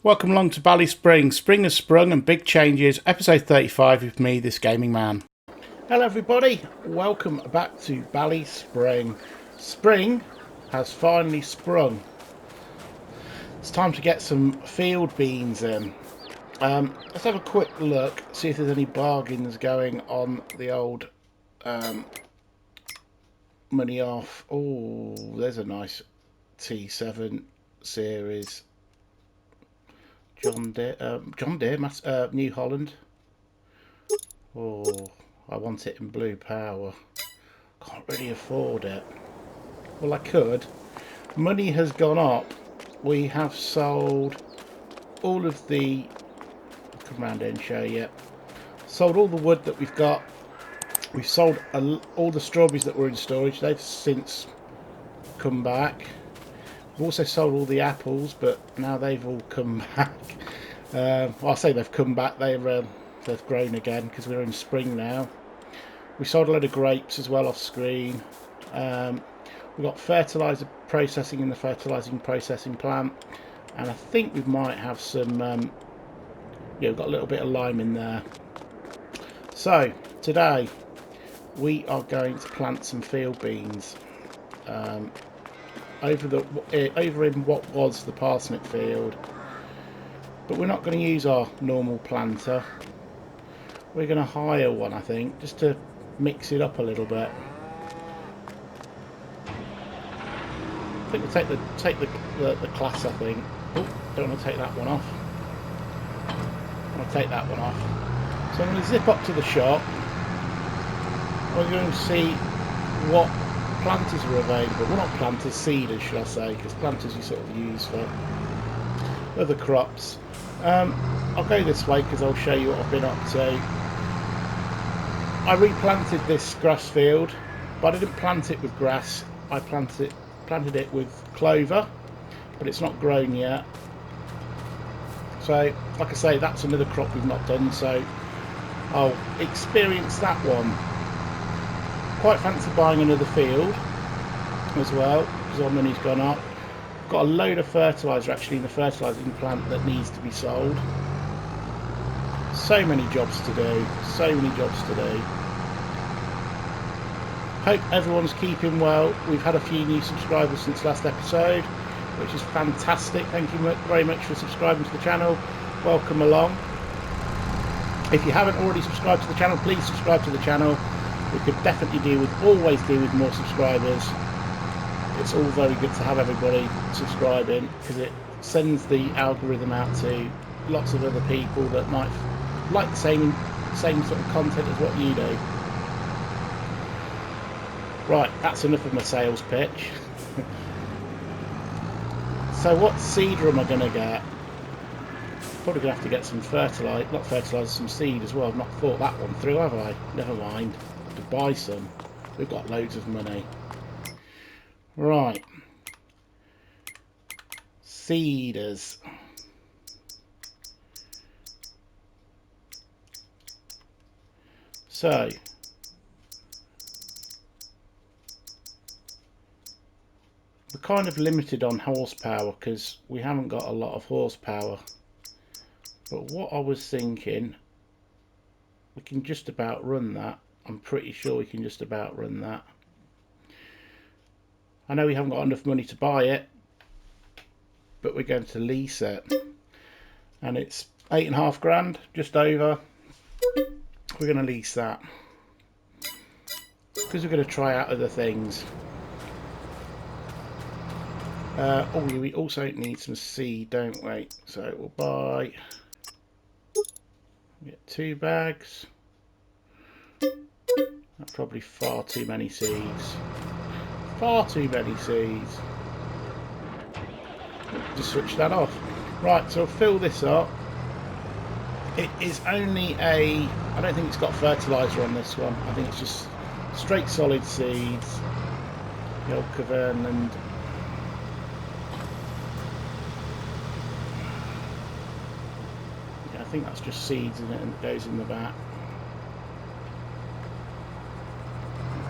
Welcome along to Ballyspring. Spring has sprung and big changes. Episode 35 with me, this gaming man. Hello everybody, welcome back to Ballyspring. Spring has finally sprung. It's time to get some field beans in. Let's have a quick look, see if there's any bargains going on the old money off. Oh, there's a nice T7 series. John Deere, New Holland. Oh, I want it in blue power. Can't really afford it. Well, I could. Money has gone up. We have sold all of the... I'll come around here and show you. Sold all the wood that we've got. We've sold all the strawberries that were in storage. They've since come back. We've also sold all the apples, but now they've all come back. Well, I say they've come back. They've grown again because we're in spring now. We sold a load of grapes as well off screen. We've got fertiliser processing in the fertilising processing plant, and I think we might have some. Yeah, we've got a little bit of lime in there. So today we are going to plant some field beans. Over in what was the parsnip field, but we're not going to use our normal planter. We're going to hire one, I think, just to mix it up a little bit. I think we'll take the class. I think. Oh, don't want to take that one off. I want to take that one off. So I'm going to zip up to the shop. We're going to see what planters are available. Well, not planters, seeders should I say, because planters you sort of use for other crops. I'll go this way because I'll show you what I've been up to. I replanted this grass field, but I didn't plant it with grass. I planted it with clover, but it's not grown yet. So, like I say, that's another crop we've not done, so I'll experience that one. Quite fancy buying another field as well because our money's gone up. Got a load of fertiliser actually in the fertilising plant that needs to be sold. So many jobs to do, so many jobs to do. Hope everyone's keeping well. We've had a few new subscribers since last episode, which is fantastic. Thank you very much for subscribing to the channel. Welcome along. If you haven't already subscribed to the channel, please subscribe to the channel. We could definitely always do with more subscribers. It's all very good to have everybody subscribing because it sends the algorithm out to lots of other people that might like the same sort of content as what you do. Right, that's enough of my sales pitch. So what seeder am I going to get? Probably going to have to get some some seed as well. I've not thought that one through, have I? Never mind. To buy some. We've got loads of money. Right. Seeders. So we're kind of limited on horsepower because we haven't got a lot of horsepower. But what I was thinking, we can just about run that. I'm pretty sure we can just about run that. I know we haven't got enough money to buy it, but we're going to lease it. And it's 8.5 grand, just over. We're going to lease that. Because we're going to try out other things. Oh, we also need some seed, don't we? So we'll buy... Get 2 bags. That's probably far too many seeds. Far too many seeds. Just switch that off. Right, so I'll fill this up. It is only I don't think it's got fertiliser on this one. I think it's just straight solid seeds. The old cavern and I think that's just seeds in it and it goes in the back.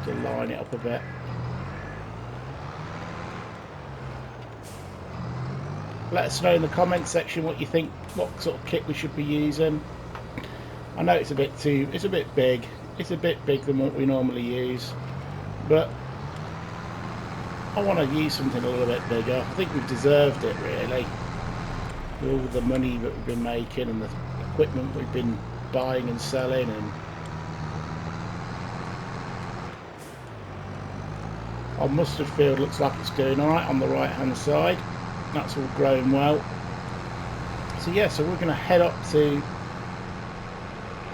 To line it up a bit. Let us know in the comments section what you think, what sort of kit we should be using. I know it's a bit big. It's a bit big than what we normally use, but I want to use something a little bit bigger. I think we've deserved it, really, with all the money that we've been making and the equipment we've been buying and selling. And our mustard field looks like it's doing alright on the right hand side. That's all growing well. So yeah, so we're going to head up to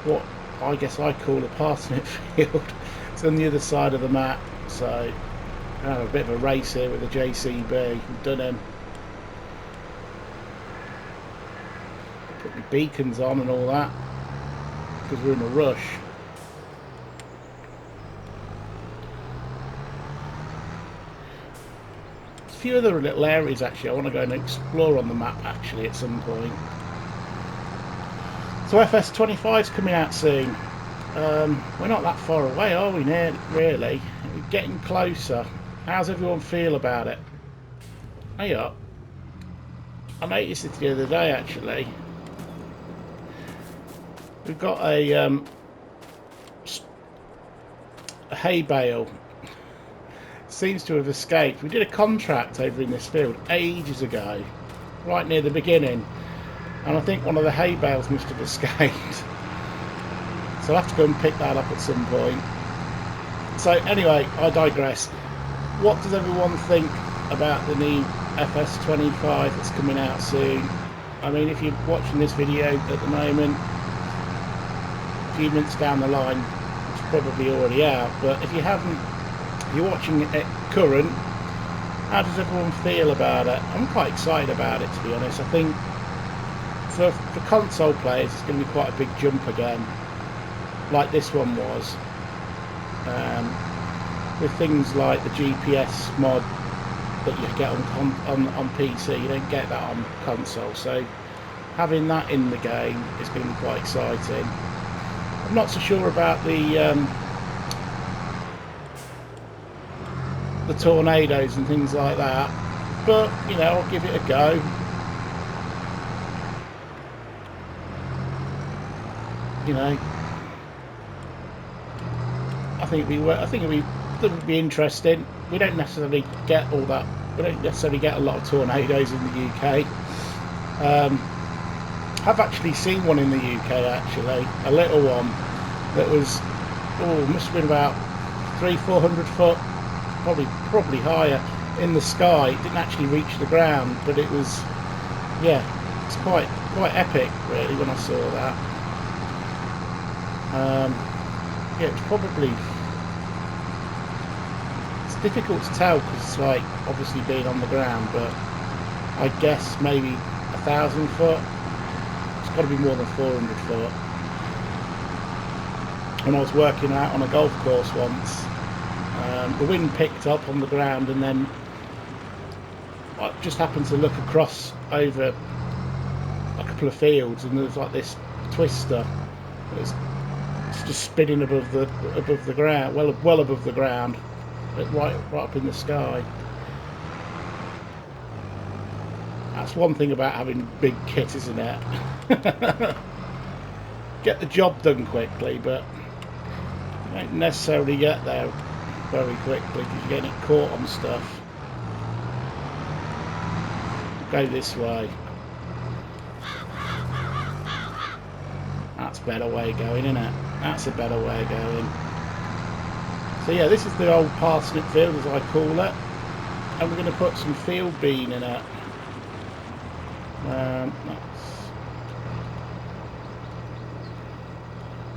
what I guess I call a parsnip field. It's on the other side of the map, so I'm going to have a bit of a race here with the JCB. We've done him. Put my beacons on and all that, because we're in a rush. A few other little areas actually I want to go and explore on the map actually at some point. So FS25 is coming out soon. We're not that far away, are we? Really? We're getting closer. How's everyone feel about it? Hey up. I noticed it the other day actually. We've got a hay bale. Seems to have escaped. We did a contract over in this field ages ago, right near the beginning, and I think one of the hay bales must have escaped. So I'll have to go and pick that up at some point. So anyway, I digress. What does everyone think about the new FS25 that's coming out soon? I mean, if you're watching this video at the moment, a few minutes down the line, it's probably already out, but if you haven't, if you're watching it at current, how does everyone feel about it? I'm quite excited about it, to be honest. I think for console players it's going to be quite a big jump again, like this one was, with things like the GPS mod that you get on PC. You don't get that on console, so having that in the game is going to be quite exciting. I'm not so sure about the tornadoes and things like that, but you know, I'll give it a go. You know, I think it would be interesting. We don't necessarily get all that. We don't necessarily get a lot of tornadoes in the UK. I've actually seen one in the UK actually, a little one that was, must have been about 300-400 foot, probably higher in the sky. It didn't actually reach the ground, but it was, yeah, it's quite epic really when I saw that. Yeah, it's probably, it's difficult to tell because it's like obviously being on the ground, but I guess maybe 1,000 foot. It's got to be more than 400 foot. When I was working out on a golf course once, the wind picked up on the ground, and then I just happened to look across over a couple of fields, and there was like this twister that was just spinning above the ground, well above the ground, right up in the sky. That's one thing about having big kit, isn't it? Get the job done quickly, but you don't necessarily get there very quickly because you're getting it caught on stuff. Go this way. That's a better way going, isn't it? That's a better way of going. So yeah, this is the old parsnip field, as I call it, and we're going to put some field bean in it.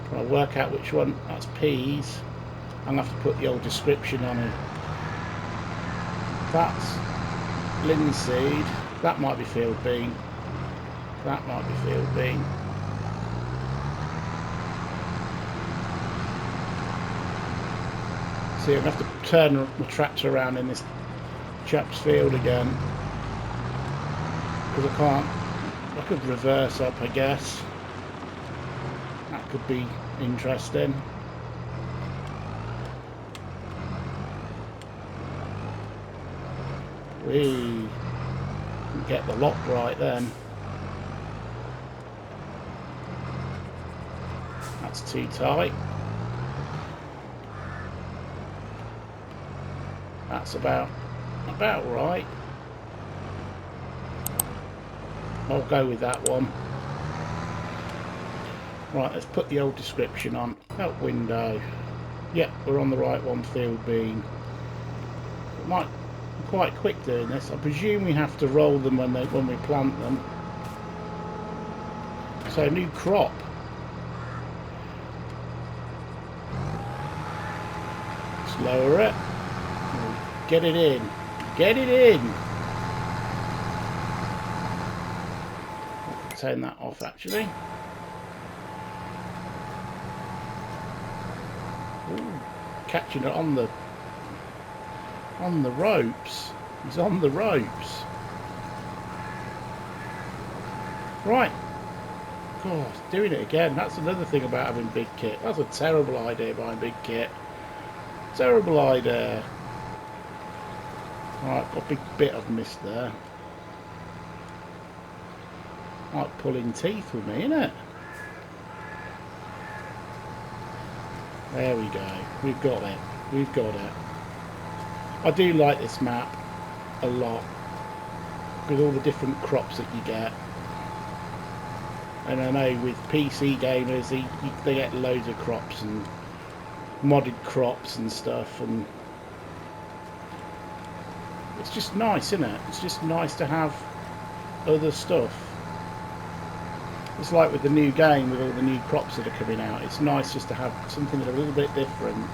Trying to work out which one. That's peas. I'm going to have to put the old description on it. That's linseed. That might be field bean. That might be field bean. See, I'm going to have to turn the tractor around in this chap's field again, because I can't. I could reverse up, I guess. That could be interesting. We get the lock right then. That's too tight. That's about right. I'll go with that one. Right, let's put the old description on. Help window. Yep, we're on the right one, field bean. It might be quite quick doing this. I presume we have to roll them when we plant them. So new crop. Let's lower it. Get it in. Get it in. I'll turn that off actually. Ooh, catching it on the ropes. He's on the ropes. Right. God, doing it again. That's another thing about having big kit. That's a terrible idea buying big kit. Terrible idea. Right, got a big bit I've missed there. Like pulling teeth with me, innit? There we go. We've got it. We've got it. I do like this map a lot with all the different crops that you get. And I know with PC gamers, they get loads of crops and modded crops and stuff, and it's just nice, isn't it? It's just nice to have other stuff. It's like with the new game, with all the new crops that are coming out. It's nice just to have something a little bit different.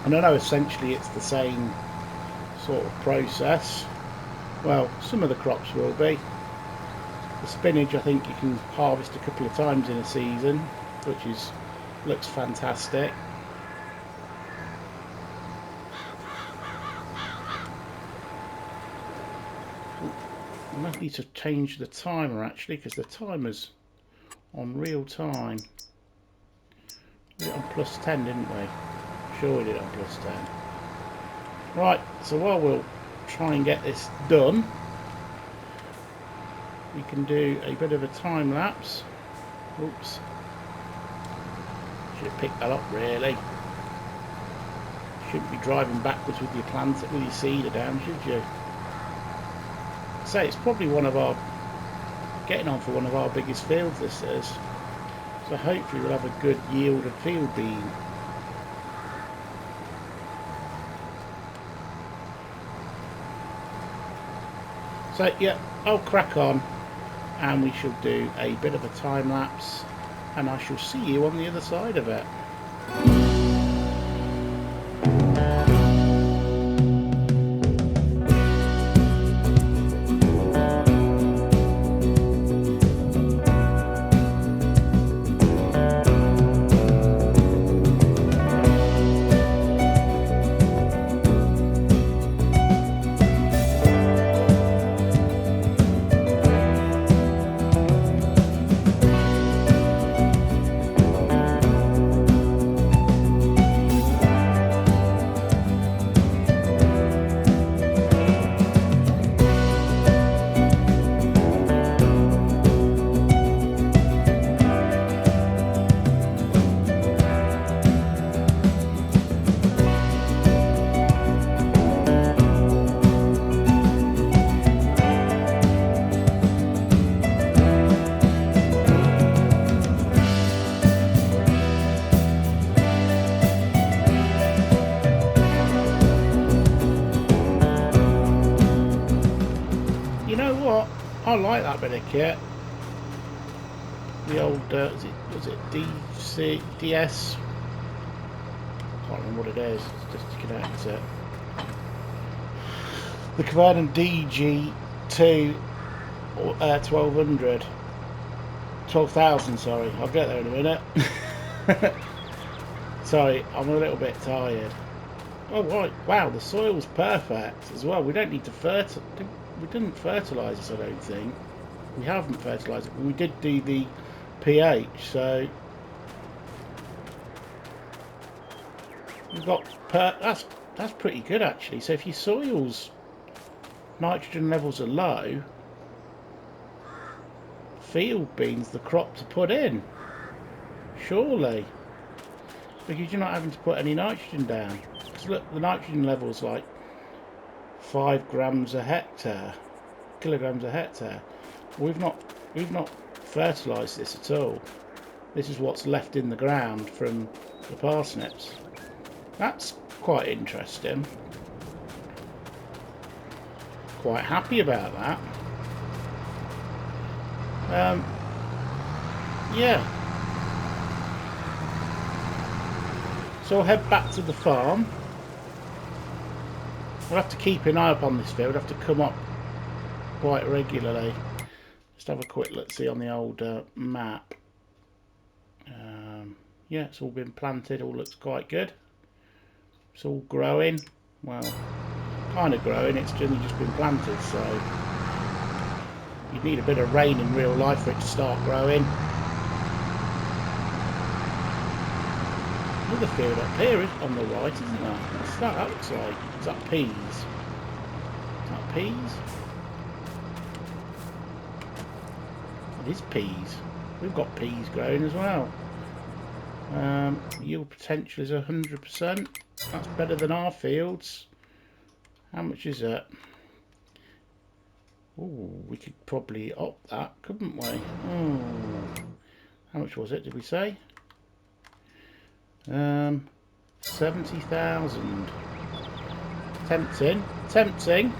And I know essentially it's the same sort of process. Well, some of the crops will be. The spinach, I think you can harvest a couple of times in a season, which looks fantastic. I might need to change the timer actually, because the timer's on real time. We did it on +10, didn't we? Sure we did it on +10. Right, so while we'll try and get this done, we can do a bit of a time lapse. Oops. Should have picked that up really. Shouldn't be driving backwards with your seeder down, should you? Say it's probably getting on for one of our biggest fields this is. So hopefully we'll have a good yield of field bean. So yeah, I'll crack on and we shall do a bit of a time lapse and I shall see you on the other side of it. I like that bit of kit. The old, was it DC, DS? Can't remember what it is, it's just to connect it. The Cavernan DG2 1200. 12,000, sorry. I'll get there in a minute. Sorry, I'm a little bit tired. Oh, right. Wow, the soil's perfect as well. We don't need to we didn't fertilise this, I don't think. We haven't fertilised it, but we did do the pH, so we've got that's pretty good actually. So if your soil's nitrogen levels are low, field beans the crop to put in. Surely. Because you're not having to put any nitrogen down. Because look, the nitrogen level's like 5 grams a hectare, kilograms a hectare. We've not fertilised this at all. This is what's left in the ground from the parsnips. That's quite interesting. Quite happy about that. Yeah. So I'll head back to the farm. I'll have to keep an eye up on this field. I'll have to come up quite regularly. Just have a quick look, see on the old map. Yeah, it's all been planted. All looks quite good. It's all growing. Well, kind of growing. It's only just been planted, so you need a bit of rain in real life for it to start growing. Another field up here is on the right, isn't there? What's that? That looks like. Is that peas? Is that peas? It is peas. We've got peas growing as well. Yield potential is 100%. That's better than our fields. How much is it? Oh, we could probably up that, couldn't we? Oh, how much was it? Did we say? 70,000. Tempting. Tempting.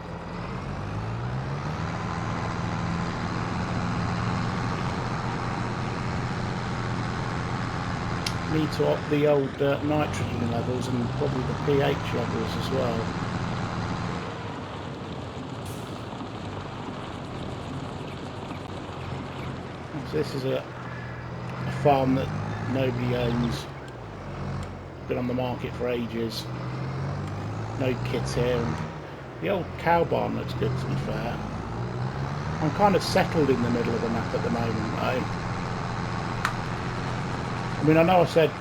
Need to up the old nitrogen levels and probably the pH levels as well. So this is a farm that nobody owns. Been on the market for ages. No kits here. And the old cow barn looks good, to be fair. I'm kind of settled in the middle of the map at the moment, though. I mean, I know I said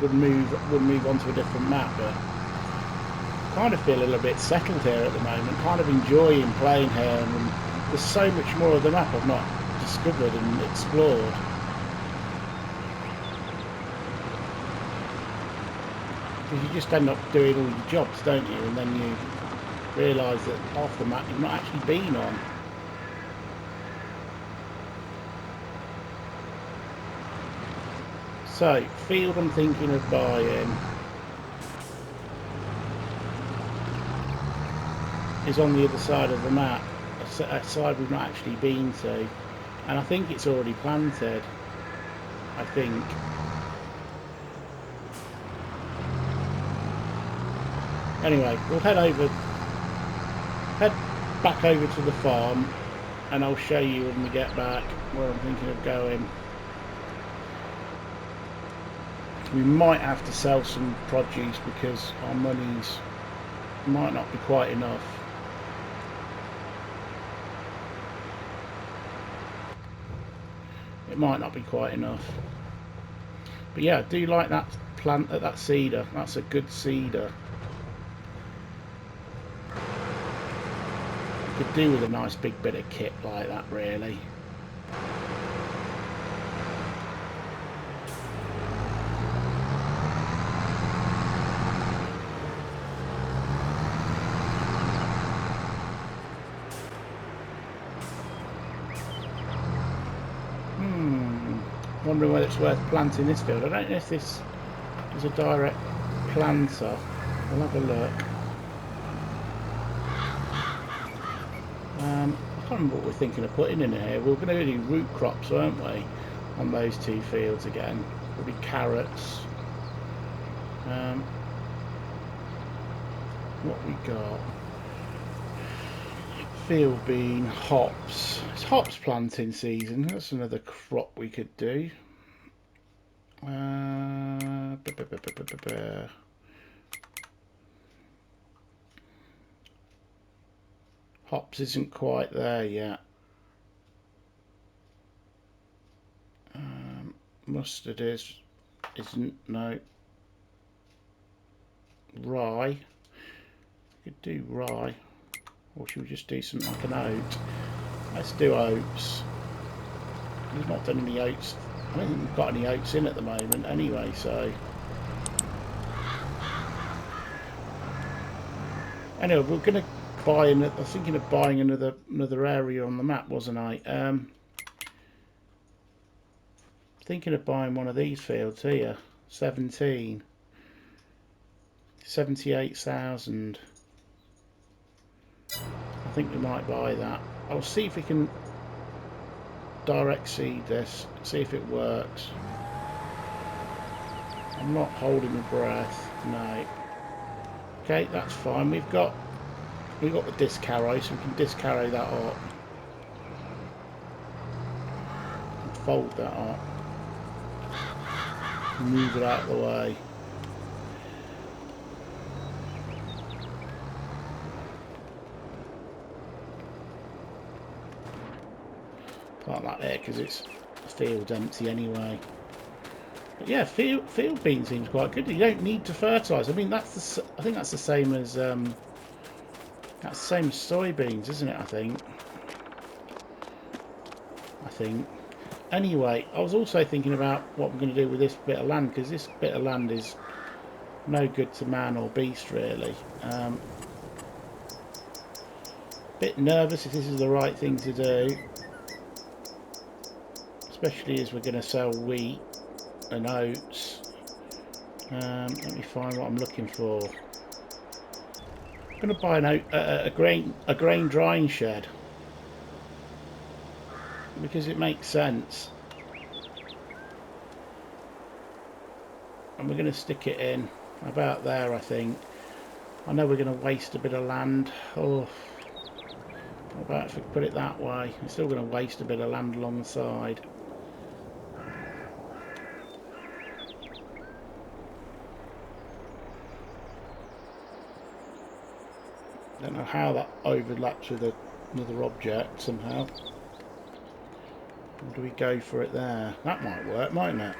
we'd move on to a different map, but I kind of feel a little bit settled here at the moment. Kind of enjoying playing here, and there's so much more of the map I've not discovered and explored. Because you just end up doing all your jobs, don't you? And then you realise that half the map you've not actually been on. So, field I'm thinking of buying is on the other side of the map, a side we've not actually been to, and I think it's already planted. I think. Anyway, we'll head back over to the farm, and I'll show you when we get back where I'm thinking of going. We might have to sell some produce because our monies might not be quite enough. It might not be quite enough. But yeah, I do like that plant, that cedar. That's a good cedar. Could do with a nice big bit of kit like that, really. Wondering whether it's worth planting this field. I don't know if this is a direct planter. We'll have a look. I can't remember what we're thinking of putting in here. We were going to do root crops, weren't we, on those two fields again? Probably carrots. What we got? Field bean, hops. It's hops planting season. That's another crop we could do. Hops isn't quite there yet. Mustard isn't, no. rye. We could do rye. Or should we just do something like an oat? Let's do oats. We've not done any oats. I don't think we've got any oats in at the moment anyway, so... Anyway, we're going to buy... I was thinking of buying another area on the map, wasn't I? Thinking of buying one of these fields here. 78,000. I think we might buy that. I'll see if we can direct seed this, see if it works. I'm not holding my breath, no. Okay, that's fine. We've got the disc harrow, so we can disc harrow that up. And fold that up. Move it out of the way. Like that there, because the field's empty anyway. But yeah, field bean seems quite good. You don't need to fertilise. I mean, I think that's the same as soybeans, isn't it? I think. Anyway, I was also thinking about what I'm going to do with this bit of land, because this bit of land is no good to man or beast really. Bit nervous if this is the right thing to do. Especially as we're going to sell wheat and oats. Let me find what I'm looking for. I'm going to buy a grain drying shed because it makes sense. And we're going to stick it in about there, I think. I know we're going to waste a bit of land. Oh, what about if we put it that way? We're still going to waste a bit of land alongside. Don't know how that overlaps with another object somehow. Or do we go for it there? That might work, mightn't it?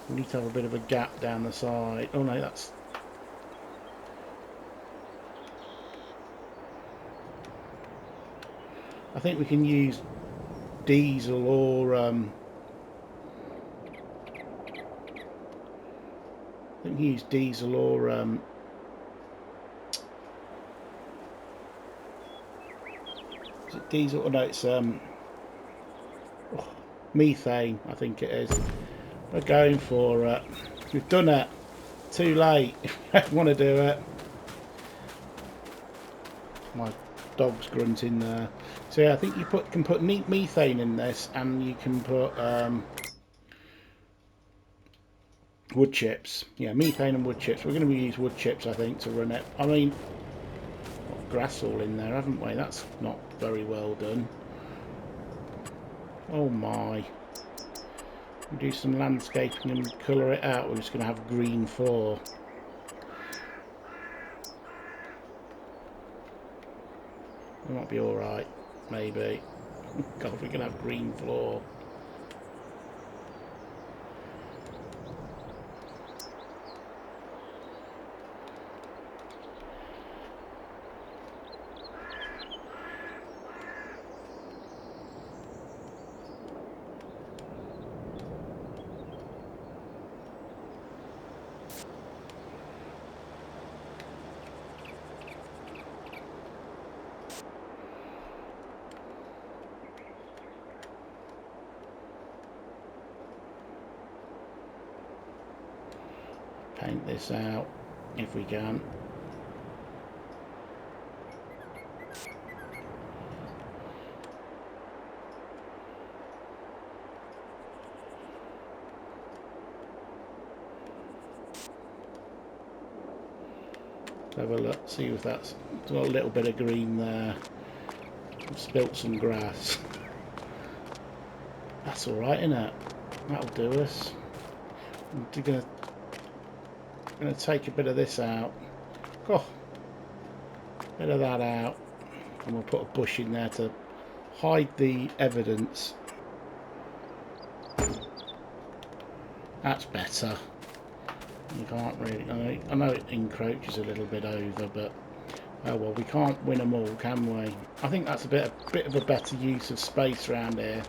We need to have a bit of a gap down the side. Oh no, that's... I think we can use diesel or... I think we use diesel or... Is it diesel? Oh, no, it's methane, I think it is. We're going for it. We've done it. Too late. If you don't want to do it. My dog's grunting there. So yeah, I think you can put methane in this, and you can put wood chips. Yeah, methane and wood chips. We're going to use wood chips, I think, to run it. I mean, got grass all in there, haven't we? That's not very well done. Oh my. We'll do some landscaping and colour it out. We're just going to have green floor. It might be alright, maybe. God, we can have green floor. Paint this out if we can. Have a look, see if that's got a little bit of green there. I've spilt some grass. That's alright, isn't it? That'll do us. I'm going to take a bit of this out. Oh, bit of that out. And we'll put a bush in there to hide the evidence. That's better. You can't really. I know it encroaches a little bit over, but oh well, we can't win them all, can we? I think that's a bit of a better use of space around here.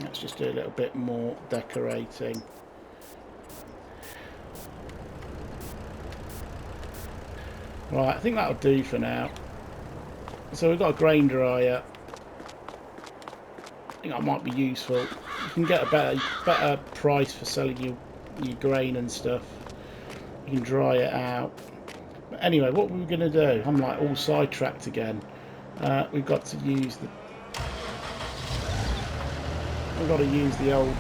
Let's just do a little bit more decorating. Right, I think that'll do for now. So we've got a grain dryer. I think that might be useful. You can get a better price for selling your grain and stuff. You can dry it out. But anyway, what we're going to do, I'm like all sidetracked again. We've got to use the old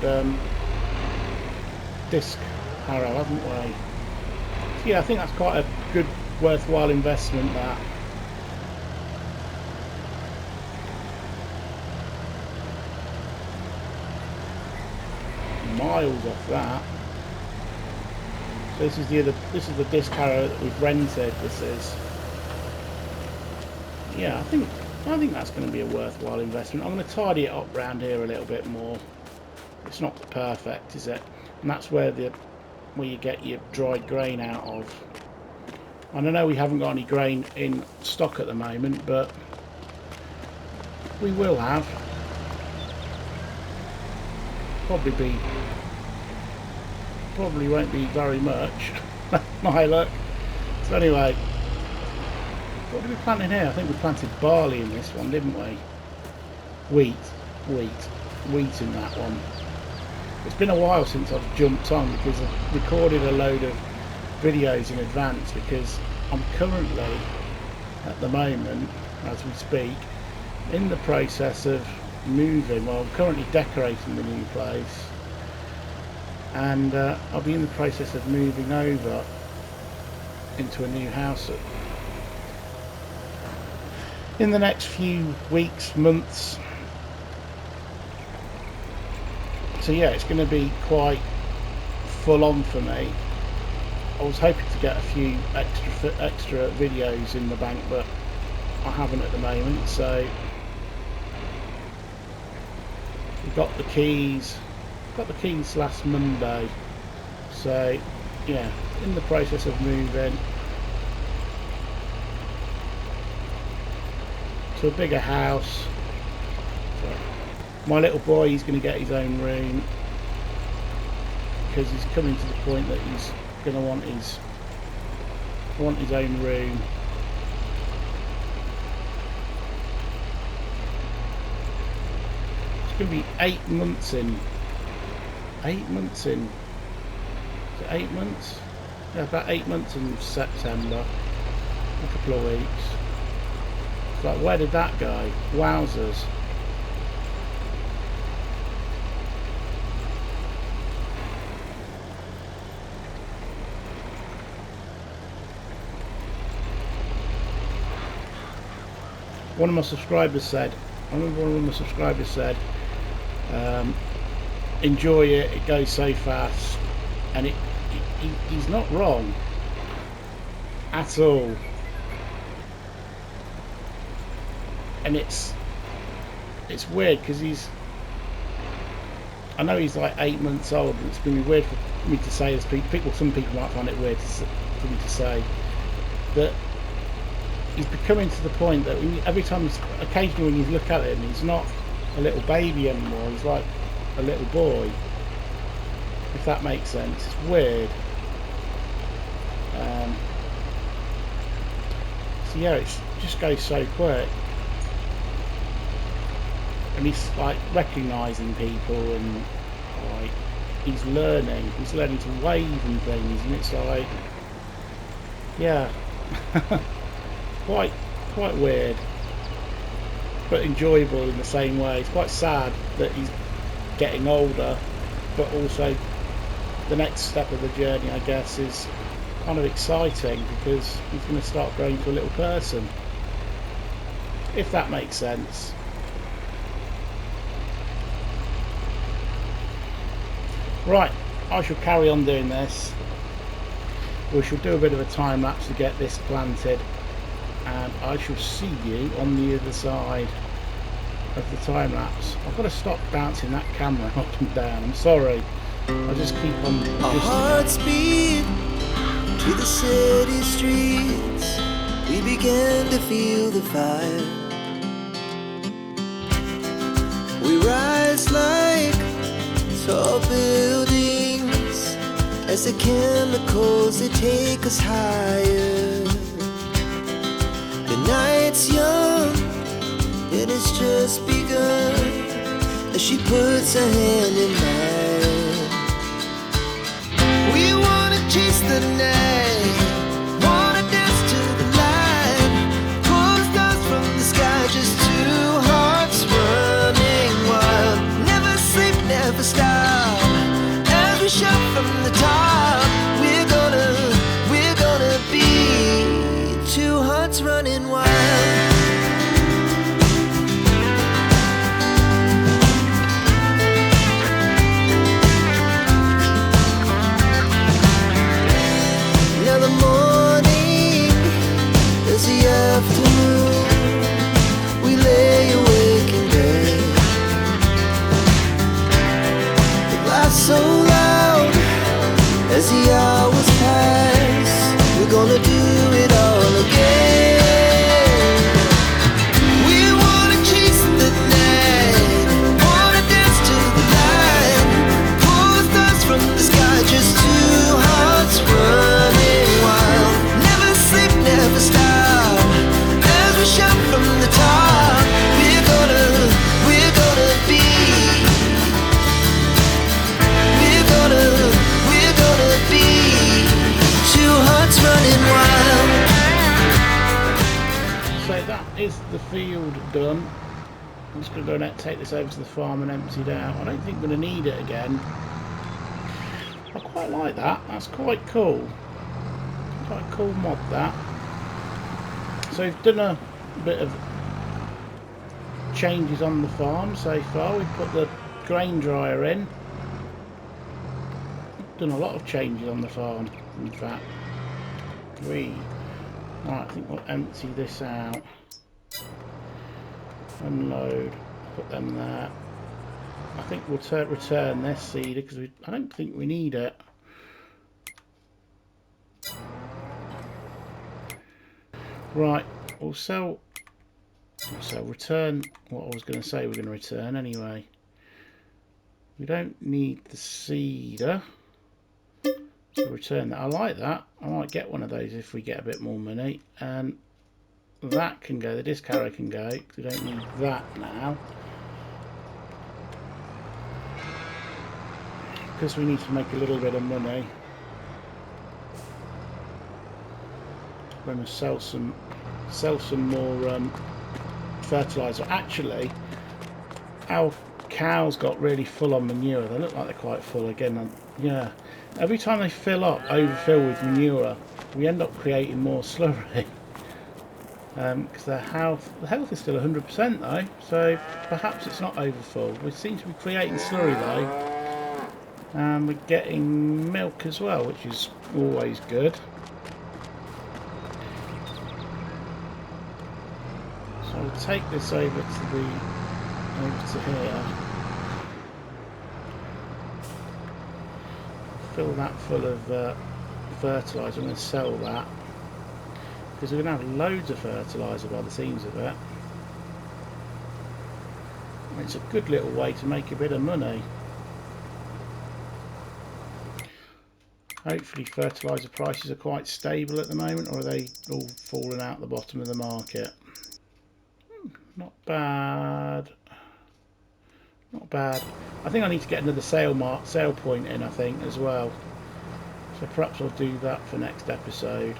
disc harrow, haven't we? So yeah, I think that's quite a good, worthwhile investment, that. Miles off that. So this is the disc harrow that we've rented. This is. Yeah, I think that's going to be a worthwhile investment. I'm going to tidy it up round here a little bit more. It's not perfect, is it? And that's where you get your dried grain out of. And I know we haven't got any grain in stock at the moment, but we will have. Probably won't be very much. My luck. So anyway, what did we plant in here? I think we planted barley in this one, didn't we? Wheat in that one. It's been a while since I've jumped on because I've recorded a load of videos in advance, because I'm currently, at the moment, as we speak, in the process of moving. Well, I'm currently decorating the new place, and I'll be in the process of moving over into a new house in the next few weeks, months. So yeah, it's going to be quite full on for me. I was hoping to get a few extra videos in the bank, but I haven't at the moment. So we got the keys last Monday. So yeah, in the process of moving to a bigger house. So my little boy, he's going to get his own room, because he's coming to the point that he's going to want his own room. It's going to be 8 months in. 8 months in. Is it 8 months? Yeah, about 8 months in September. A couple of weeks. It's like, where did that go? Wowzers. One of my subscribers said, enjoy it goes so fast, and he's not wrong at all. And it's weird, because I know he's like 8 months old, and it's going to be weird for me to say this. Some people might find it weird for me to say that he's becoming to the point that occasionally when you look at him, he's not a little baby anymore. He's like a little boy, if that makes sense. It's weird. So yeah, it just goes so quick, and he's like recognising people, and like he's learning to wave and things, and it's like, yeah. quite weird, but enjoyable in the same way. It's quite sad that he's getting older, but also the next step of the journey, I guess, is kind of exciting, because he's going to start growing to a little person, if that makes sense. Right, I shall carry on doing this. We shall do a bit of a time lapse to get this planted, and I shall see you on the other side. of the time lapse. I've got to stop bouncing that camera up and down. I'm sorry. I just keep on adjusting. Our hearts beat to the city streets. We began to feel the fire. We rise like tall buildings as the chemicals they take us higher. The night's young, it has just begun as she puts her hand in mine. We wanna chase the night, wanna dance to the light, pull the stars from the sky, just two hearts running wild. Never sleep, never stop, as we shout from the top. We're gonna be two hearts running wild. Now the morning is the afternoon. We lay awake in bed. The laughs so loud as the hours pass. We're gonna do it all again. We wanna chase the night, wanna dance to the light, pull the stars from the sky, just two hearts running wild. Never sleep, never stop, as we shout from the top. We're gonna be, we're gonna be two hearts running wild. So that is the field done. I'm just going to go and take this over to the farm and empty it out. I don't think we're going to need it again. I quite like that. That's quite cool. Quite a cool mod, that. So we've done a bit of changes on the farm so far. We've put the grain dryer in. Done a lot of changes on the farm, in fact. Right, I think we'll empty this out. Unload, put them there. I think we'll return this seeder because I don't think we need it. Right, we'll sell. So return what I was going to say we're going to return anyway. We don't need the seeder. So return that. I like that. I might get one of those if we get a bit more money. And that can go. The disc harrow can go. We don't need that now. Because we need to make a little bit of money. We're going to sell some more fertiliser. Actually, our cows got really full on manure. They look like they're quite full again. Yeah. Every time they fill up, overfill with manure, we end up creating more slurry. Because the health is still 100% though, so perhaps it's not overfull. We seem to be creating slurry though, and we're getting milk as well, which is always good. So I'll take this over to here. Fill that full of fertiliser. I'm going to sell that because we're going to have loads of fertiliser by the seams of it. It's a good little way to make a bit of money. Hopefully fertiliser prices are quite stable at the moment, or are they all falling out the bottom of the market? Not bad. Not bad. I think I need to get another sale point in, I think, as well. So perhaps I'll do that for next episode.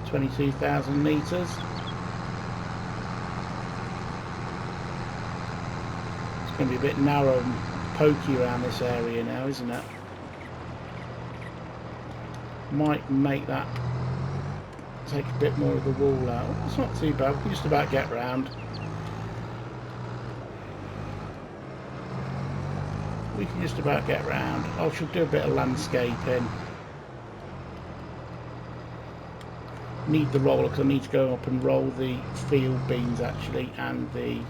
$22,000 litres. It's going to be a bit narrow and pokey around this area now, isn't it? Might make that take a bit more of the wall out. It's not too bad, we can just about get round. We can just about get round. I should do a bit of landscaping. need the roller because I need to go up and roll the field beans actually and the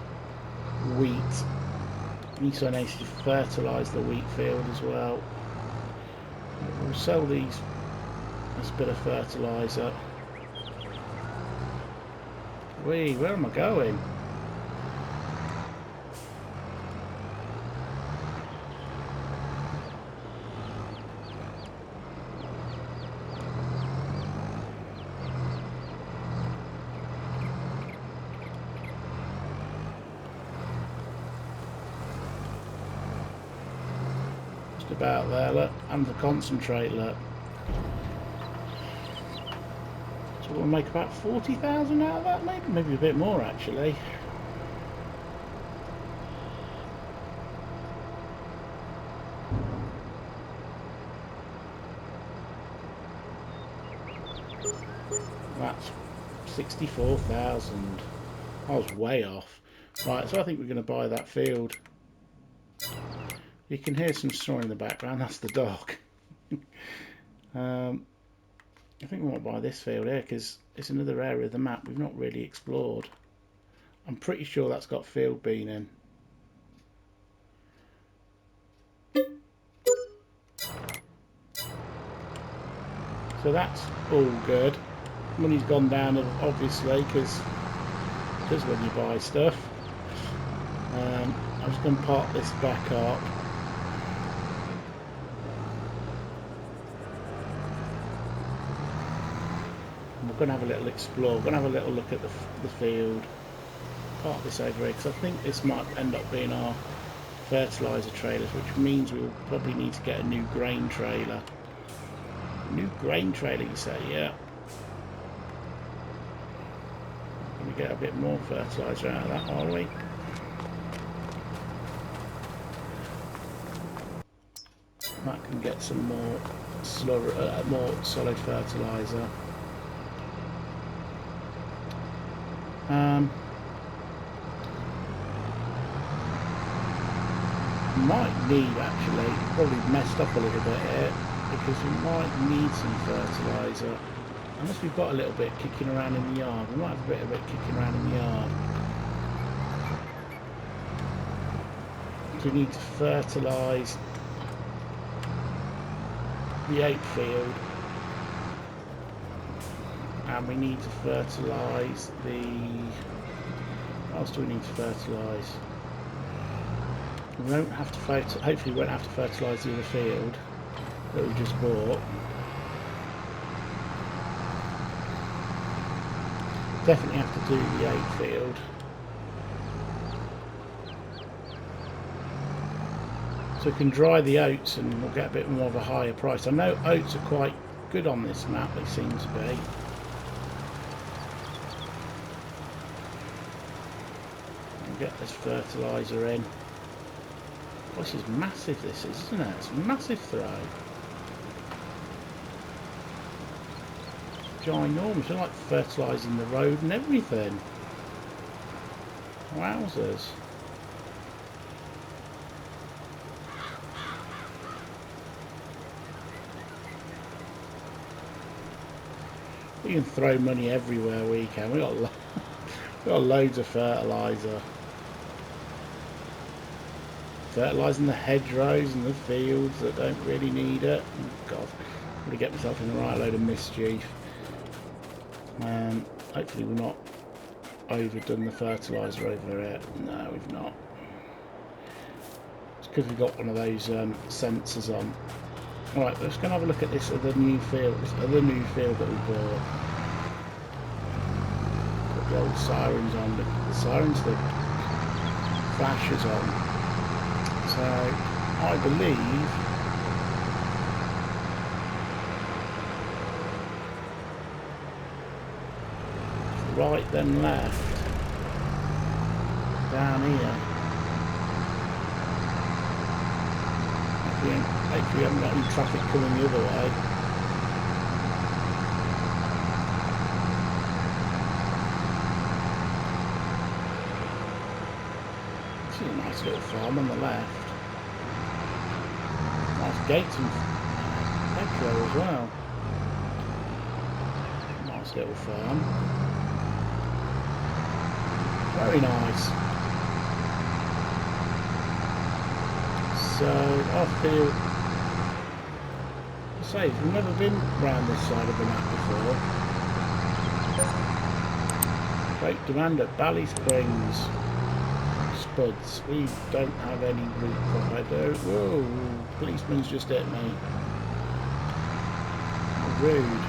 wheat. So I need to fertilise the wheat field as well. We'll sell these as a bit of fertiliser. Where am I going? Just about there, look, and the concentrate, look. So we'll make about 40,000 out of that, maybe a bit more actually. That's 64,000. I was way off. Right, so I think we're going to buy that field. You can hear some snoring in the background, that's the dog. I think we might buy this field here because it's another area of the map we've not really explored. I'm pretty sure that's got field bean in. So that's all good. Money's gone down obviously because when you buy stuff. I'm just going to park this back up. And we're going to have a little explore. We're going to have a little look at the field. Park this over here because I think this might end up being our fertiliser trailers, which means we'll probably need to get a new grain trailer. New grain trailer, you say? Yeah. Going to get a bit more fertiliser out of that, are we? That can get some more solid fertiliser. Might need actually, probably messed up a little bit here because we might need some fertiliser. Unless we've got a little bit kicking around in the yard, we might have a bit of it kicking around in the yard. So we need to fertilise the oat field, and we need to fertilise the... What else do we need to fertilise? We won't have to hopefully we won't have to fertilise the other field that we just bought. Definitely have to do the oat field. So we can dry the oats and we'll get a bit more of a higher price. I know oats are quite good on this map, they seem to be. We'll get this fertiliser in. Oh, this is massive, this is, isn't it? It's a massive throw. Ginormous. They're like fertilising the road and everything. Wowzers. We can throw money everywhere we can. We got loads of fertiliser. Fertilising the hedgerows and the fields that don't really need it. Oh God, I'm going to get myself in the right load of mischief. Hopefully we've not overdone the fertiliser over here. No, we've not. It's because we've got one of those sensors on. Right, let's go and have a look at this other new field. This other new field that we bought. Put the old sirens on. The sirens, the flashers on. So I believe right then left down here. Hopefully we haven't got any traffic coming the other way. This is a nice little farm on the left. Nice gates and hedgerow as well. Nice little farm. Very nice. So I feel, I say, we've never been round this side of the map before. Great demand at Ballysprings. Spuds. We don't have any route provider. Whoa, policeman's just hit me. How rude.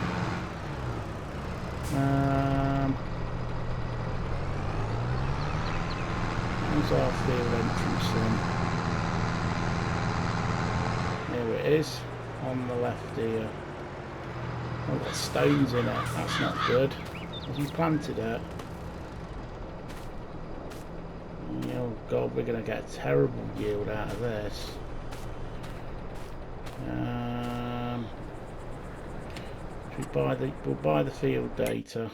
How's our field entrance then? Here it is, on the left here. Oh, got stones in it, that's not good. Has he planted it? Oh god, we're going to get a terrible yield out of this. We'll buy the field data.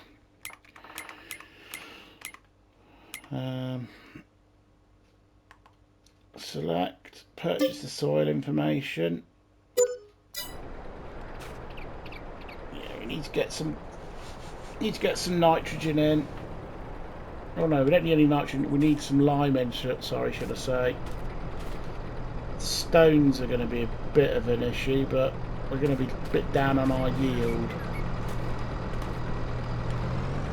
Select, purchase the soil information. Yeah, we need to get some nitrogen in. Oh no, we don't need any nitrogen. We need some lime in. Sorry, should I say? Stones are going to be a bit of an issue, but we're going to be a bit down on our yield.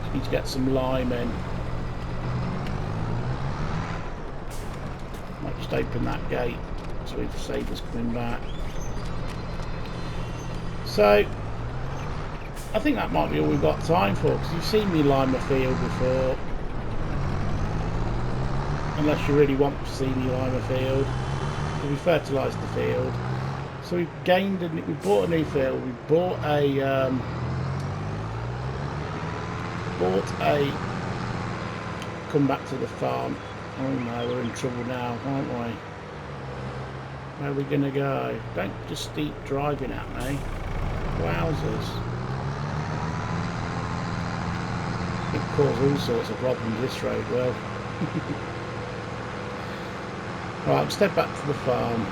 Just need to get some lime in. Might just open that gate so we've saved us coming back. So I think that might be all we've got time for, because you've seen me lime the field before. Unless you really want to see me lime a field. We fertilised the field. So we've gained, we bought a new field. We bought a come back to the farm. Oh no, we're in trouble now, aren't we? Where are we going to go? Don't just keep driving at me. Wowzers. It caused all sorts of problems, this road will. Right, I'll step back to the farm.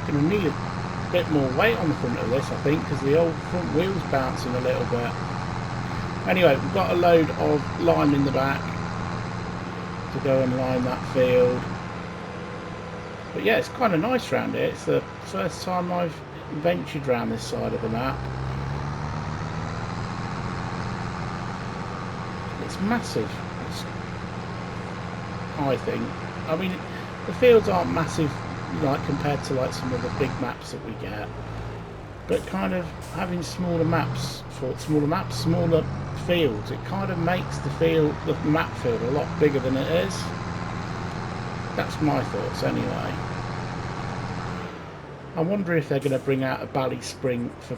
Going to need a bit more weight on the front of this, I think, because the old front wheel's bouncing a little bit. Anyway, we've got a load of lime in the back to go and lime that field. But yeah, it's kind of nice round here. It's the first time I've ventured round this side of the map. It's massive, I think. I mean, the fields aren't massive, like compared to like some of the big maps that we get, but kind of having smaller fields, it kind of makes the map field a lot bigger than it is. That's my thoughts anyway. I wonder if they're going to bring out a Ballyspring for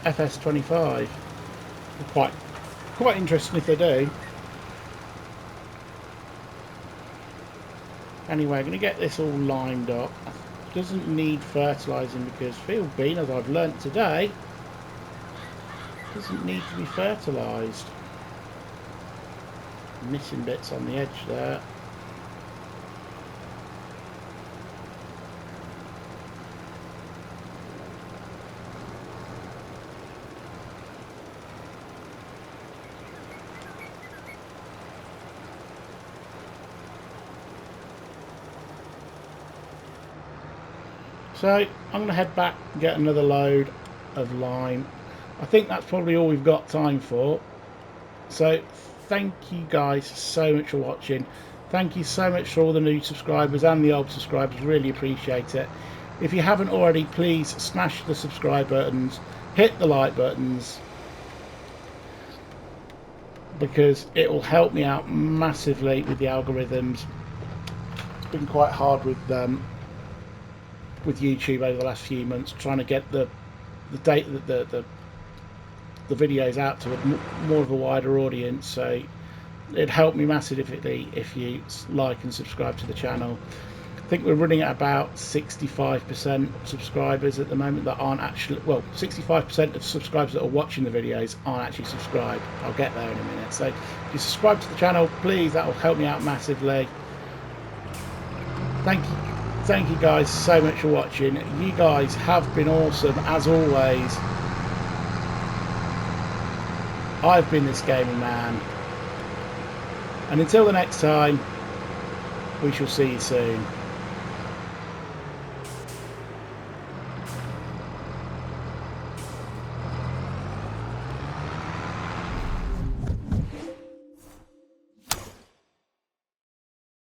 FS25. Quite interesting if they do. Anyway, I'm going to get this all lined up. It doesn't need fertilising because field bean, as I've learnt today, doesn't need to be fertilised. Missing bits on the edge there. So I'm going to head back and get another load of lime. I think that's probably all we've got time for. So thank you guys so much for watching. Thank you so much for all the new subscribers and the old subscribers. Really appreciate it. If you haven't already, please smash the subscribe buttons, hit the like buttons, because it will help me out massively with the algorithms. It's been quite hard with YouTube over the last few months, trying to get the videos out to more of a wider audience. So it'd help me massively if you like and subscribe to the channel. I think we're running at about 65% subscribers at the moment that aren't actually, well, 65% of subscribers that are watching the videos aren't actually subscribed. I'll get there in a minute. So if you subscribe to the channel, please, that will help me out massively. Thank you thank you guys so much for watching. You guys have been awesome as always. I've been this gaming man, and until the next time, we shall see you soon.